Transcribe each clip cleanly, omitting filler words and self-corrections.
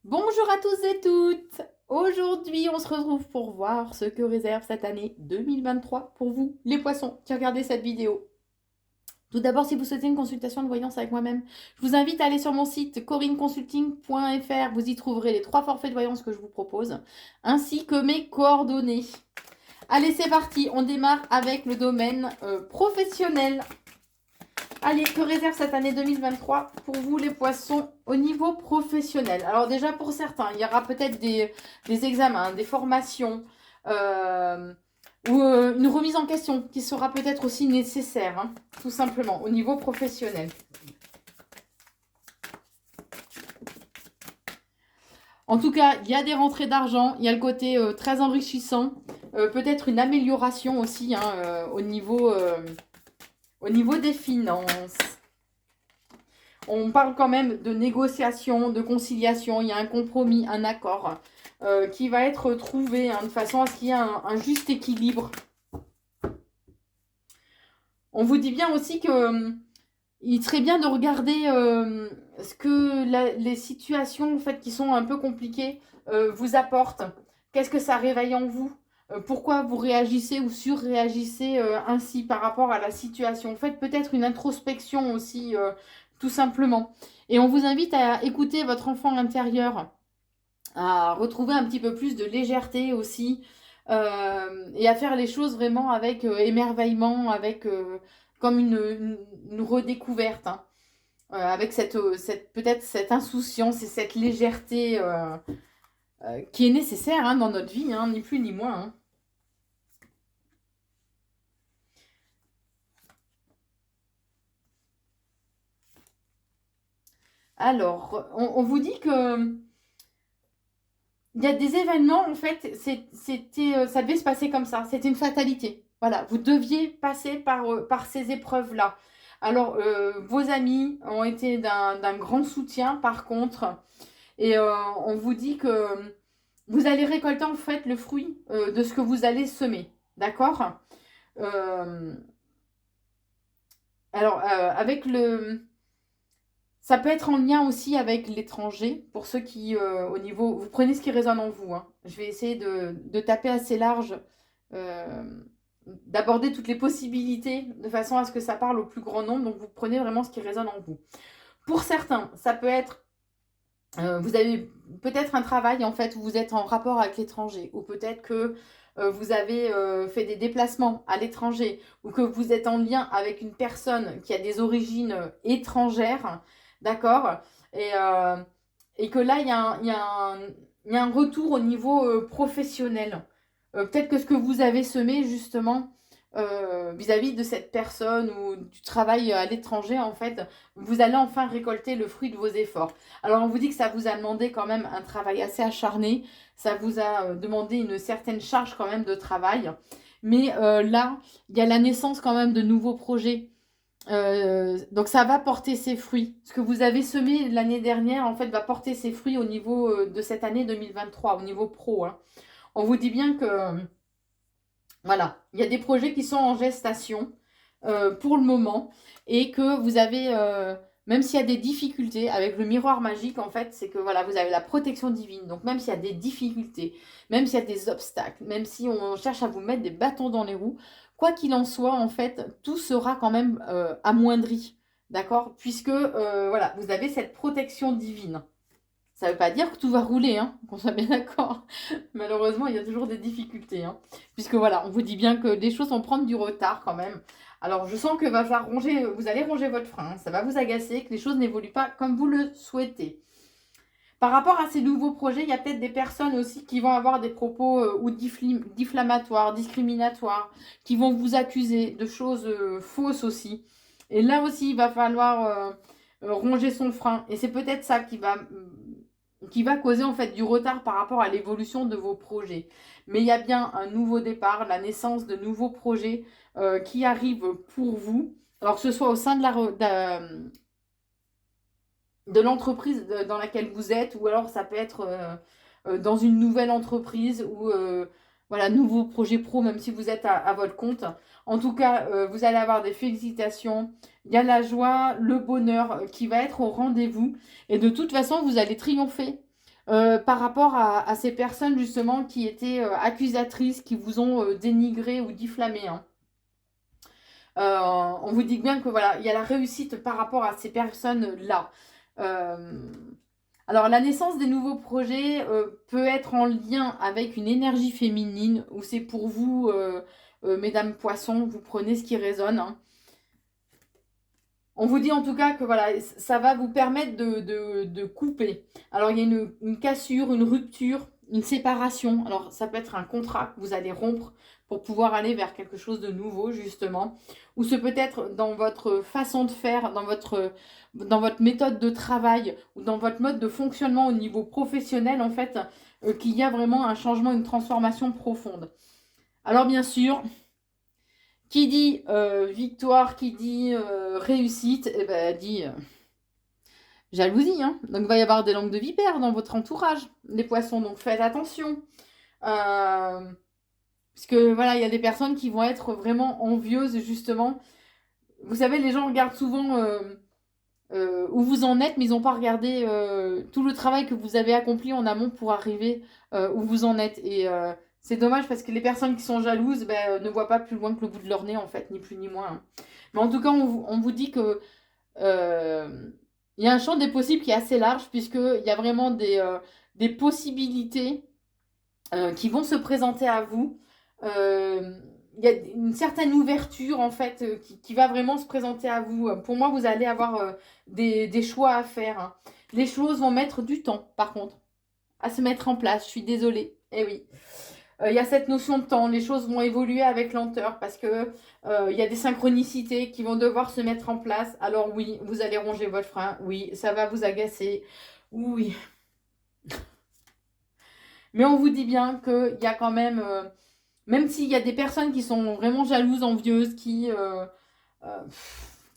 Bonjour à tous et toutes! Aujourd'hui, on se retrouve pour voir ce que réserve cette année 2023 pour vous, les poissons, qui regardez cette vidéo. Tout d'abord, si vous souhaitez une consultation de voyance avec moi-même, je vous invite à aller sur mon site corinneconsulting.fr. Vous y trouverez les 3 forfaits de voyance que je vous propose, ainsi que mes coordonnées. Allez, c'est parti, on démarre avec le domaine professionnel. Allez, que réserve cette année 2023 pour vous les poissons au niveau professionnel? Alors déjà pour certains, il y aura peut-être des examens, des formations ou une remise en question qui sera peut-être aussi nécessaire, hein, tout simplement, au niveau professionnel. En tout cas, il y a des rentrées d'argent, il y a le côté très enrichissant, peut-être une amélioration aussi hein, au niveau des finances. On parle quand même de négociation, de conciliation, il y a un compromis, un accord qui va être trouvé hein, de façon à ce qu'il y ait un juste équilibre. On vous dit bien aussi que il serait bien de regarder ce que les situations en fait, qui sont un peu compliquées vous apportent. Qu'est-ce que ça réveille en vous? Pourquoi vous réagissez ou surréagissez ainsi par rapport à la situation? Faites peut-être une introspection aussi, tout simplement. Et on vous invite à écouter votre enfant intérieur, à retrouver un petit peu plus de légèreté aussi, et à faire les choses vraiment avec émerveillement, avec comme une redécouverte, hein. Avec peut-être cette insouciance et cette légèreté qui est nécessaire hein, dans notre vie, hein, ni plus ni moins, hein. Alors, on vous dit que il y a des événements, en fait, ça devait se passer comme ça. C'était une fatalité. Voilà, vous deviez passer par ces épreuves-là. Alors, vos amis ont été d'un grand soutien, par contre, et on vous dit que vous allez récolter, en fait, le fruit de ce que vous allez semer. D'accord? Euh, alors, avec le... Ça peut être en lien aussi avec l'étranger, pour ceux qui, au niveau... Vous prenez ce qui résonne en vous, hein. Je vais essayer de taper assez large, euh, d'aborder toutes les possibilités, de façon à ce que ça parle au plus grand nombre. Donc, vous prenez vraiment ce qui résonne en vous. Pour certains, ça peut être... vous avez peut-être un travail, en fait, où vous êtes en rapport avec l'étranger, ou peut-être que vous avez fait des déplacements à l'étranger, ou que vous êtes en lien avec une personne qui a des origines étrangères, d'accord? Et, euh, et que là, il y a un retour au niveau professionnel. Peut-être que ce que vous avez semé, justement, vis-à-vis de cette personne ou du travail à l'étranger, en fait, vous allez enfin récolter le fruit de vos efforts. Alors, on vous dit que ça vous a demandé quand même un travail assez acharné, ça vous a demandé une certaine charge quand même de travail, mais là, il y a la naissance quand même de nouveaux projets. Donc ça va porter ses fruits. Ce que vous avez semé l'année dernière, en fait, va porter ses fruits au niveau de cette année 2023, au niveau pro, hein. On vous dit bien que voilà, il y a des projets qui sont en gestation pour le moment et que vous avez, même s'il y a des difficultés avec le miroir magique, en fait, c'est que voilà, vous avez la protection divine. Donc même s'il y a des difficultés, même s'il y a des obstacles, même si on cherche à vous mettre des bâtons dans les roues, quoi qu'il en soit, en fait, tout sera quand même amoindri. D'accord? Puisque voilà, vous avez cette protection divine. Ça ne veut pas dire que tout va rouler, hein, qu'on soit bien d'accord. Malheureusement, il y a toujours des difficultés, hein. Puisque voilà, on vous dit bien que les choses vont prendre du retard quand même. Alors, je sens que vous allez ronger votre frein, hein. Ça va vous agacer, que les choses n'évoluent pas comme vous le souhaitez. Par rapport à ces nouveaux projets, il y a peut-être des personnes aussi qui vont avoir des propos ou diffamatoires, discriminatoires, qui vont vous accuser de choses fausses aussi. Et là aussi, il va falloir ronger son frein. Et c'est peut-être ça qui va causer en fait du retard par rapport à l'évolution de vos projets. Mais il y a bien un nouveau départ, la naissance de nouveaux projets qui arrivent pour vous. Alors que ce soit au sein de l'entreprise dans laquelle vous êtes, ou alors ça peut être dans une nouvelle entreprise ou voilà, nouveau projet pro, même si vous êtes à votre compte. En tout cas, vous allez avoir des félicitations. Il y a la joie, le bonheur qui va être au rendez-vous. Et de toute façon, vous allez triompher. par rapport à ces personnes justement qui étaient accusatrices, qui vous ont dénigré ou diffamé, hein. On vous dit bien que voilà, il y a la réussite par rapport à ces personnes-là. Euh, alors, la naissance des nouveaux projets peut être en lien avec une énergie féminine, ou c'est pour vous, mesdames poissons, vous prenez ce qui résonne, hein. On vous dit en tout cas que voilà, ça va vous permettre de couper. Alors, il y a une cassure, une rupture, une séparation. Alors, ça peut être un contrat que vous allez rompre pour pouvoir aller vers quelque chose de nouveau, justement. Ou ce peut être dans votre façon de faire, dans votre méthode de travail ou dans votre mode de fonctionnement au niveau professionnel, en fait, qu'il y a vraiment un changement, une transformation profonde. Alors, bien sûr, qui dit victoire, qui dit réussite, eh ben, dit jalousie, hein. Donc il va y avoir des langues de vipère dans votre entourage, les poissons, donc faites attention. Parce que voilà, il y a des personnes qui vont être vraiment envieuses, justement. Vous savez, les gens regardent souvent où vous en êtes, mais ils n'ont pas regardé tout le travail que vous avez accompli en amont pour arriver où vous en êtes. Et c'est dommage parce que les personnes qui sont jalouses ne voient pas plus loin que le bout de leur nez, en fait, ni plus ni moins, hein. Mais en tout cas, on vous dit que il y a un champ des possibles qui est assez large, puisqu'il y a vraiment des possibilités qui vont se présenter à vous. Il y a une certaine ouverture en fait qui va vraiment se présenter à vous. Pour moi, vous allez avoir des choix à faire, hein. Les choses vont mettre du temps, par contre, à se mettre en place. Je suis désolée. Eh oui. Il y a cette notion de temps. Les choses vont évoluer avec lenteur parce que il y a des synchronicités qui vont devoir se mettre en place. Alors oui, vous allez ronger votre frein. Oui, ça va vous agacer. Oui. Mais on vous dit bien qu'il y a quand même, même s'il y a des personnes qui sont vraiment jalouses, envieuses, euh,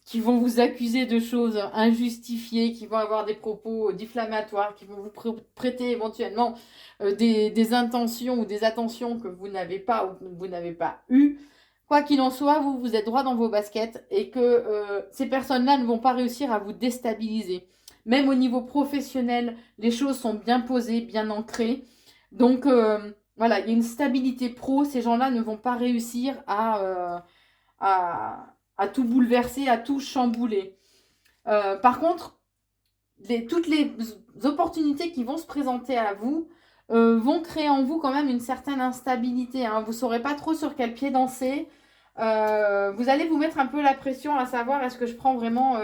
qui vont vous accuser de choses injustifiées, qui vont avoir des propos diffamatoires, qui vont vous prêter éventuellement des intentions ou des attentions que vous n'avez pas ou que vous n'avez pas eues. Quoi qu'il en soit, vous êtes droit dans vos baskets et que ces personnes-là ne vont pas réussir à vous déstabiliser. Même au niveau professionnel, les choses sont bien posées, bien ancrées. Donc voilà, il y a une stabilité pro. Ces gens-là ne vont pas réussir à tout bouleverser, à tout chambouler. Par contre, toutes les opportunités qui vont se présenter à vous vont créer en vous quand même une certaine instabilité, hein. Vous ne saurez pas trop sur quel pied danser. Vous allez vous mettre un peu la pression à savoir est-ce que je prends vraiment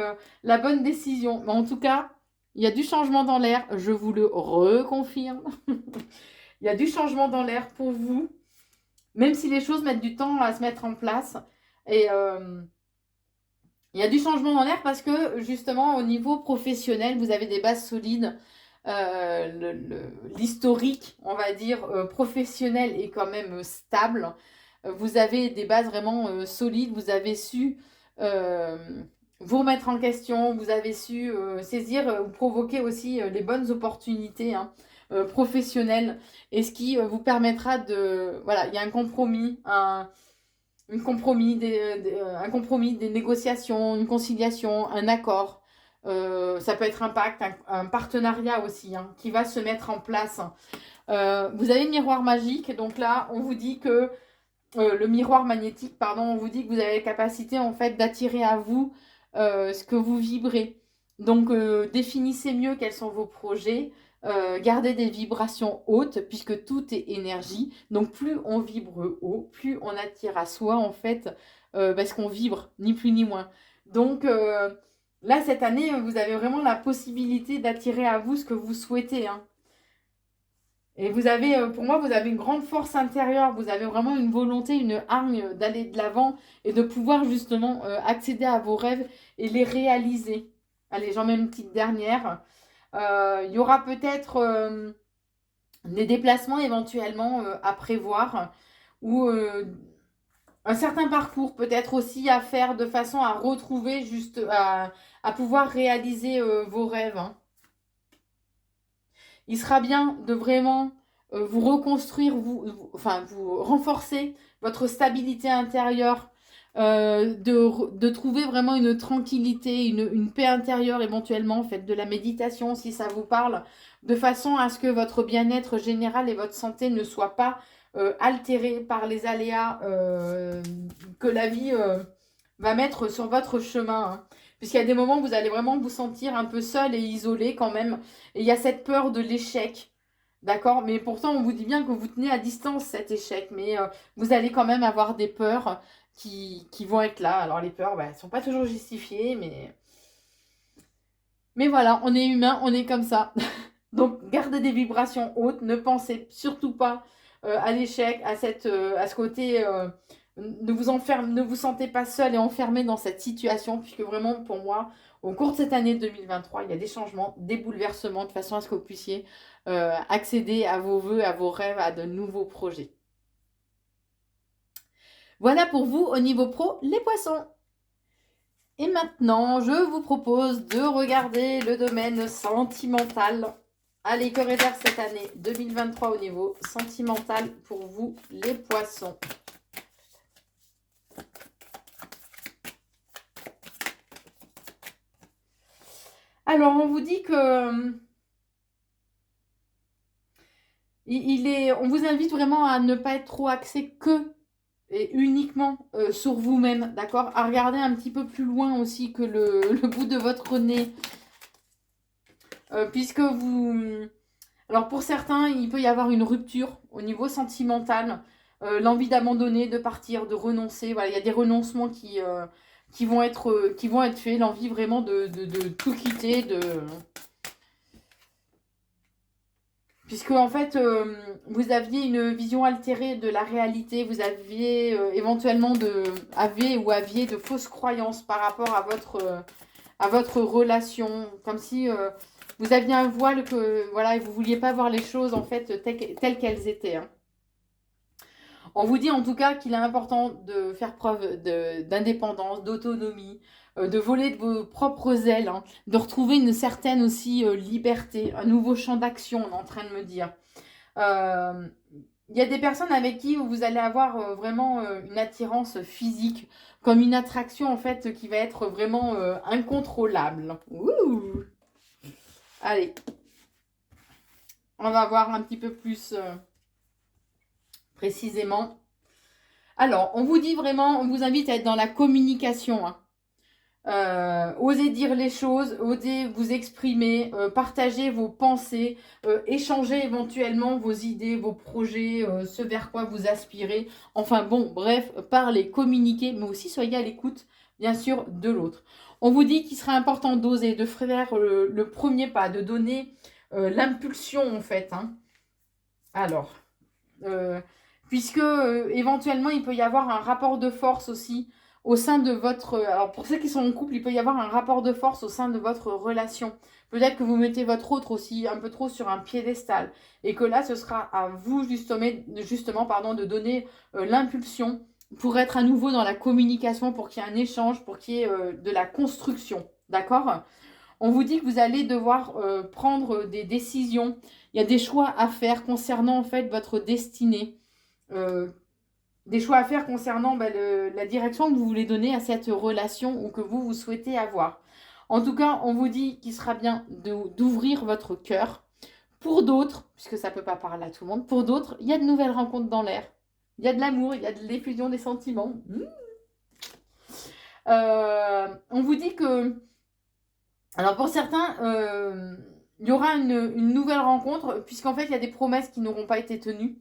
la bonne décision. Mais en tout cas, il y a du changement dans l'air, je vous le reconfirme. Il y a du changement dans l'air pour vous, même si les choses mettent du temps à se mettre en place. Et il y a du changement dans l'air parce que justement au niveau professionnel, vous avez des bases solides. L'historique, on va dire, professionnel est quand même stable. Vous avez des bases vraiment solides. Vous avez su vous remettre en question. Vous avez su saisir ou provoquer aussi les bonnes opportunités, hein, professionnelles. Et ce qui vous permettra de... Voilà, il y a un compromis, un compromis, un compromis, des négociations, une conciliation, un accord. Ça peut être un pacte, un partenariat aussi, hein, qui va se mettre en place. Vous avez le miroir magique, donc là, on vous dit que le miroir magnétique, pardon, on vous dit que vous avez la capacité en fait d'attirer à vous ce que vous vibrez. Donc, définissez mieux quels sont vos projets. Gardez des vibrations hautes puisque tout est énergie. Donc plus on vibre haut, plus on attire à soi en fait parce qu'on vibre, ni plus ni moins. Donc là, cette année, vous avez vraiment la possibilité d'attirer à vous ce que vous souhaitez, hein. Et vous avez, pour moi, vous avez une grande force intérieure, vous avez vraiment une volonté, une hargne d'aller de l'avant et de pouvoir justement accéder à vos rêves et les réaliser. Allez, j'en mets une petite dernière. Il y aura peut-être des déplacements éventuellement à prévoir ou un certain parcours peut-être aussi à faire de façon à retrouver juste, à pouvoir réaliser vos rêves, hein. Il sera bien de vraiment vous reconstruire, enfin vous renforcer votre stabilité intérieure de trouver vraiment une tranquillité, une paix intérieure éventuellement, faites de la méditation si ça vous parle, de façon à ce que votre bien-être général et votre santé ne soient pas altérés par les aléas que la vie va mettre sur votre chemin, hein. Puisqu'il y a des moments où vous allez vraiment vous sentir un peu seul et isolé quand même. Et il y a cette peur de l'échec. D'accord? Mais pourtant, on vous dit bien que vous tenez à distance cet échec. Mais vous allez quand même avoir des peurs qui vont être là. Alors les peurs, elles ne sont pas toujours justifiées. Mais voilà, on est humain, on est comme ça. Donc gardez des vibrations hautes. Ne pensez surtout pas à l'échec, à ce côté... ne vous sentez pas seul et enfermé dans cette situation, puisque vraiment, pour moi, au cours de cette année 2023, il y a des changements, des bouleversements, de façon à ce que vous puissiez accéder à vos vœux, à vos rêves, à de nouveaux projets. Voilà pour vous au niveau pro, les poissons. Et maintenant, je vous propose de regarder le domaine sentimental. Allez, que réserve cette année 2023 au niveau sentimental pour vous, les poissons? Alors, on vous dit que on vous invite vraiment à ne pas être trop axé que et uniquement sur vous-même, d'accord? À regarder un petit peu plus loin aussi que le bout de votre nez. Puisque vous... Alors, pour certains, il peut y avoir une rupture au niveau sentimental. L'envie d'abandonner, de partir, de renoncer. Voilà, il y a des renoncements qui vont être faits. L'envie vraiment de tout quitter, puisque en fait, vous aviez une vision altérée de la réalité, vous aviez éventuellement aviez de fausses croyances par rapport à votre relation, comme si vous aviez un voile que voilà, et vous vouliez pas voir les choses en fait telles qu'elles étaient, hein. On vous dit en tout cas qu'il est important de faire preuve d'indépendance, d'autonomie, de voler de vos propres ailes, hein, de retrouver une certaine aussi liberté, un nouveau champ d'action, on est en train de me dire. Il y a des personnes avec qui vous allez avoir vraiment une attirance physique, comme une attraction en fait qui va être vraiment incontrôlable. Ouh. Allez, on va voir un petit peu plus précisément. Alors, on vous dit vraiment, on vous invite à être dans la communication, hein. Osez dire les choses, osez vous exprimer, partager vos pensées, échanger éventuellement vos idées, vos projets, ce vers quoi vous aspirez. Enfin bon, bref, parlez, communiquez, mais aussi soyez à l'écoute, bien sûr, de l'autre. On vous dit qu'il sera important d'oser, de faire le premier pas, de donner l'impulsion en fait, hein. Alors, puisque éventuellement il peut y avoir un rapport de force aussi au sein de votre... Alors pour ceux qui sont en couple, il peut y avoir un rapport de force au sein de votre relation. Peut-être que vous mettez votre autre aussi un peu trop sur un piédestal. Et que là, ce sera à vous justement pardon, de donner l'impulsion pour être à nouveau dans la communication, pour qu'il y ait un échange, pour qu'il y ait de la construction. D'accord? On vous dit que vous allez devoir prendre des décisions. Il y a des choix à faire concernant en fait votre destinée. Des choix à faire concernant la direction que vous voulez donner à cette relation ou que vous souhaitez avoir. En tout cas, on vous dit qu'il sera bien d'ouvrir votre cœur. Pour d'autres, puisque ça ne peut pas parler à tout le monde, pour d'autres, il y a de nouvelles rencontres dans l'air. Il y a de l'amour, il y a de l'effusion des sentiments. On vous dit que... Alors pour certains, il y aura une nouvelle rencontre, puisqu'en fait, il y a des promesses qui n'auront pas été tenues.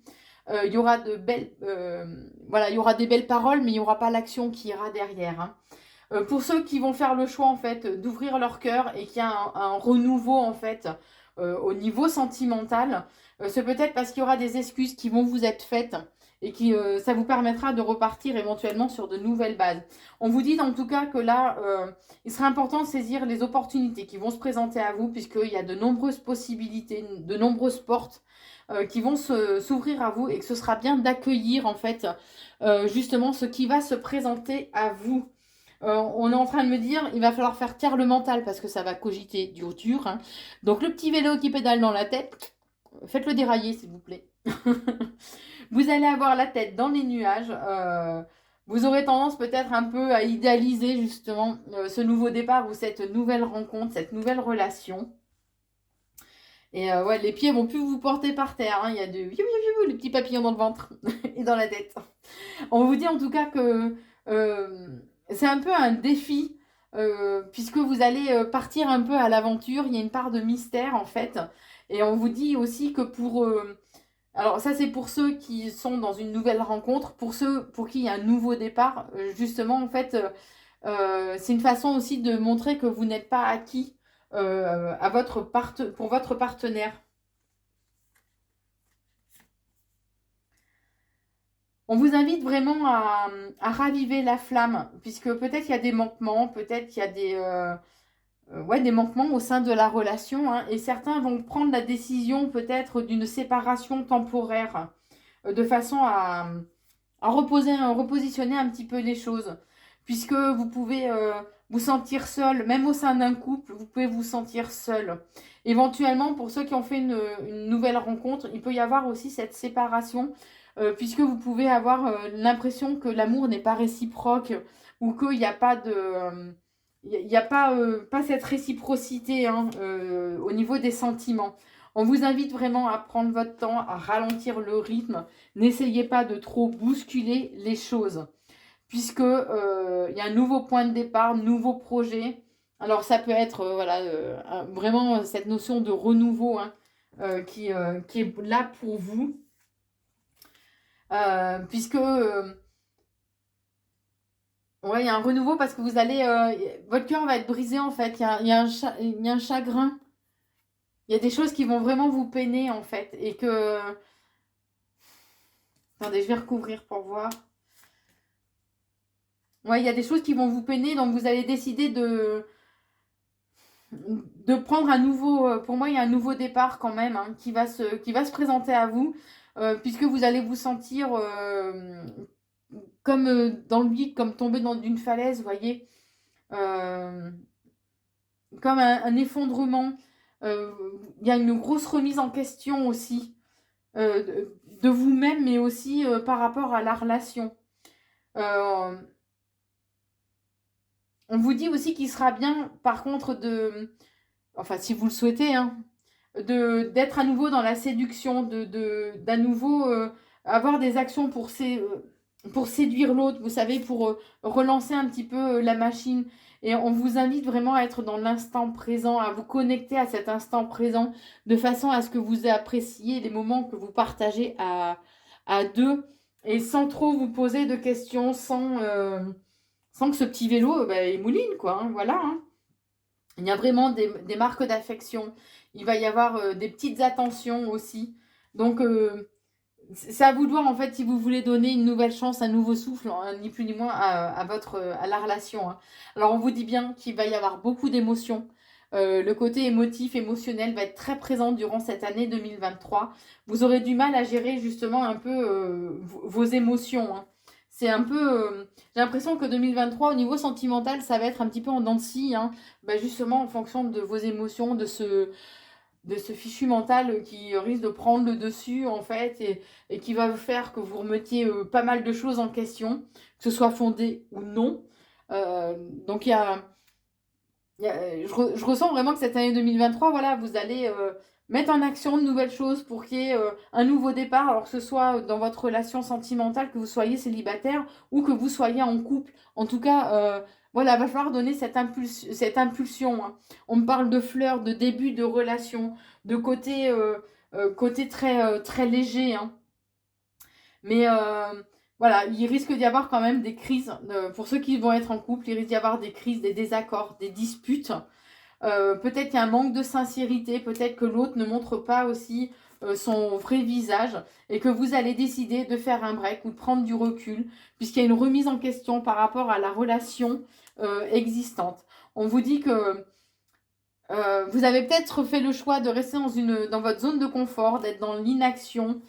Il y aura il y aura des belles paroles, mais il n'y aura pas l'action qui ira derrière, hein. Pour ceux qui vont faire le choix en fait d'ouvrir leur cœur et qu'il y a un renouveau en fait au niveau sentimental, c'est peut-être parce qu'il y aura des excuses qui vont vous être faites et qui ça vous permettra de repartir éventuellement sur de nouvelles bases. On vous dit en tout cas que là, il sera important de saisir les opportunités qui vont se présenter à vous, puisqu'il y a de nombreuses possibilités, de nombreuses portes qui vont s'ouvrir à vous, et que ce sera bien d'accueillir en fait justement ce qui va se présenter à vous. On est en train de me dire, il va falloir faire taire le mental parce que ça va cogiter dur, hein. Donc le petit vélo qui pédale dans la tête, faites-le dérailler s'il vous plaît. Vous allez avoir la tête dans les nuages. Vous aurez tendance peut-être un peu à idéaliser justement ce nouveau départ ou cette nouvelle rencontre, cette nouvelle relation. Et ouais, les pieds vont plus vous porter par terre, hein. Il y a les petits papillons dans le ventre et dans la tête. On vous dit en tout cas que c'est un peu un défi, puisque vous allez partir un peu à l'aventure. Il y a une part de mystère en fait. Et on vous dit aussi que pour... alors ça c'est pour ceux qui sont dans une nouvelle rencontre, pour ceux pour qui il y a un nouveau départ, justement en fait, c'est une façon aussi de montrer que vous n'êtes pas acquis pour votre partenaire. On vous invite vraiment à raviver la flamme, puisque peut-être il y a des manquements, peut-être qu'il y a ouais, des manquements au sein de la relation, hein, et certains vont prendre la décision peut-être d'une séparation temporaire, de façon à repositionner un petit peu les choses, puisque vous pouvez vous sentir seul, même au sein d'un couple, vous pouvez vous sentir seul. Éventuellement, pour ceux qui ont fait une nouvelle rencontre, il peut y avoir aussi cette séparation, puisque vous pouvez avoir l'impression que l'amour n'est pas réciproque ou qu'il n'y a pas il n'y a pas, pas cette réciprocité, hein, au niveau des sentiments. On vous invite vraiment à prendre votre temps, à ralentir le rythme. N'essayez pas de trop bousculer les choses, puisque il y a un nouveau point de départ, nouveau projet. Alors ça peut être voilà, vraiment cette notion de renouveau, hein, qui est là pour vous, puisque ouais, il y a un renouveau parce que vous allez, votre cœur va être brisé en fait. Il y a un chagrin. Il y a des choses qui vont vraiment vous peiner en fait, et que attendez, je vais recouvrir pour voir. Ouais, il y a des choses qui vont vous peiner, donc vous allez décider de prendre un nouveau, pour moi, il y a un nouveau départ quand même, hein, qui va se présenter à vous, puisque vous allez vous sentir comme dans le vide, comme tombé dans une falaise, vous voyez, euh, comme un effondrement. Euh, Il y a une grosse remise en question aussi, de vous-même, mais aussi par rapport à la relation. Euh, on vous dit aussi qu'il sera bien, par contre, enfin si vous le souhaitez, hein, d'être à nouveau dans la séduction, d'à nouveau avoir des actions pour séduire l'autre, vous savez, pour relancer un petit peu la machine. Et on vous invite vraiment à être dans l'instant présent, à vous connecter à cet instant présent, de façon à ce que vous appréciez les moments que vous partagez à deux, et sans trop vous poser de questions, sans que ce petit vélo, bah, il mouline, quoi, hein, voilà, hein. Il y a vraiment des marques d'affection. Il va y avoir des petites attentions aussi. Donc, c'est à vous de voir, en fait, si vous voulez donner une nouvelle chance, un nouveau souffle, hein, ni plus ni moins, à la relation, hein. Alors, on vous dit bien qu'il va y avoir beaucoup d'émotions. Le côté émotif, émotionnel va être très présent durant cette année 2023. Vous aurez du mal à gérer justement un peu vos émotions, hein. C'est un peu... j'ai l'impression que 2023, au niveau sentimental, ça va être un petit peu en dents de scie, hein. Bah, justement, en fonction de vos émotions, de ce fichu mental qui risque de prendre le dessus en fait, et qui va faire que vous remettiez pas mal de choses en question, que ce soit fondé ou non. Euh, donc je ressens vraiment que cette année 2023, voilà, vous allez mettre en action de nouvelles choses pour qu'il y ait un nouveau départ, alors que ce soit dans votre relation sentimentale, que vous soyez célibataire ou que vous soyez en couple. En tout cas, voilà, va falloir donner cette impulsion, hein. On me parle de fleurs, de début de relation, de côté très, très léger, hein. Mais voilà, il risque d'y avoir quand même des crises. Pour ceux qui vont être en couple, il risque d'y avoir des crises, des désaccords, des disputes. Peut-être qu'il y a un manque de sincérité, peut-être que l'autre ne montre pas aussi son vrai visage, et que vous allez décider de faire un break ou de prendre du recul, puisqu'il y a une remise en question par rapport à la relation existante. On vous dit que vous avez peut-être fait le choix de rester dans votre zone de confort, d'être dans l'inaction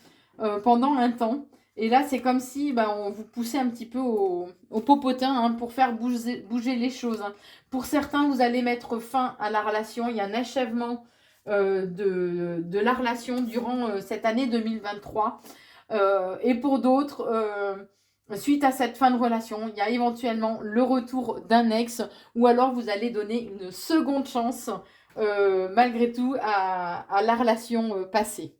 pendant un temps. Et là, c'est comme si on vous poussait un petit peu au popotin, hein, pour faire bouger les choses, hein. Pour certains, vous allez mettre fin à la relation. Il y a un achèvement de la relation durant cette année 2023. Et pour d'autres, suite à cette fin de relation, il y a éventuellement le retour d'un ex, ou alors vous allez donner une seconde chance, malgré tout, à la relation passée.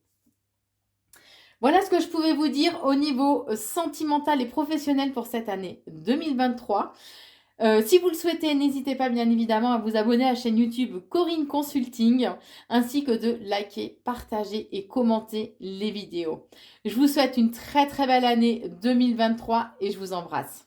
Voilà ce que je pouvais vous dire au niveau sentimental et professionnel pour cette année 2023. Si vous le souhaitez, n'hésitez pas bien évidemment à vous abonner à la chaîne YouTube Corinne Consulting, ainsi que de liker, partager et commenter les vidéos. Je vous souhaite une très très belle année 2023 et je vous embrasse.